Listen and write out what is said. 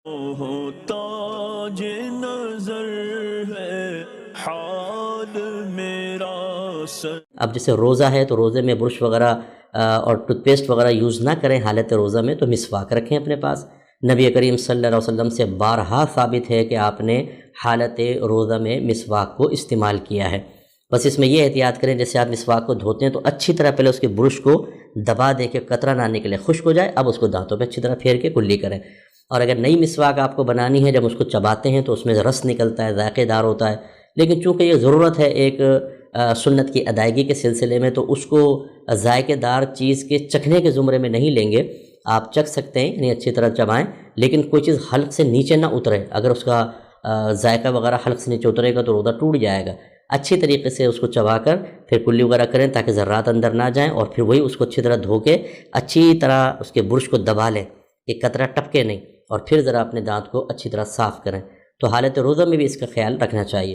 تاج نظر ہے حال میرا سر۔ اب جیسے روزہ ہے تو روزے میں برش وغیرہ اور ٹوتھ پیسٹ وغیرہ یوز نہ کریں حالت روزہ میں، تو مسواک رکھیں اپنے پاس۔ نبی کریم صلی اللہ علیہ وسلم سے بارہا ثابت ہے کہ آپ نے حالت روزہ میں مسواک کو استعمال کیا ہے۔ بس اس میں یہ احتیاط کریں، جیسے آپ مسواک کو دھوتے ہیں تو اچھی طرح پہلے اس کے برش کو دبا دیں کہ قطرہ نہ نکلے، خشک ہو جائے، اب اس کو دانتوں پہ اچھی طرح پھیر کے کلی کریں۔ اور اگر نئی مسواک آپ کو بنانی ہے، جب اس کو چباتے ہیں تو اس میں رس نکلتا ہے، ذائقے دار ہوتا ہے، لیکن چونکہ یہ ضرورت ہے ایک سنت کی ادائیگی کے سلسلے میں، تو اس کو ذائقے دار چیز کے چکھنے کے زمرے میں نہیں لیں گے۔ آپ چکھ سکتے ہیں، یعنی اچھی طرح چبائیں، لیکن کوئی چیز حلق سے نیچے نہ اترے۔ اگر اس کا ذائقہ وغیرہ حلق سے نیچے اترے گا تو روزہ ٹوٹ جائے گا۔ اچھی طریقے سے اس کو چبا کر پھر کلی وغیرہ کریں تاکہ ذرات اندر نہ جائیں، اور پھر وہی اس کو اچھی طرح دھو کے اچھی طرح اس کے برش کو دبا لیں کہ قطرہ ٹپکے نہیں، اور پھر ذرا اپنے دانت کو اچھی طرح صاف کریں۔ تو حالت روزہ میں بھی اس کا خیال رکھنا چاہیے۔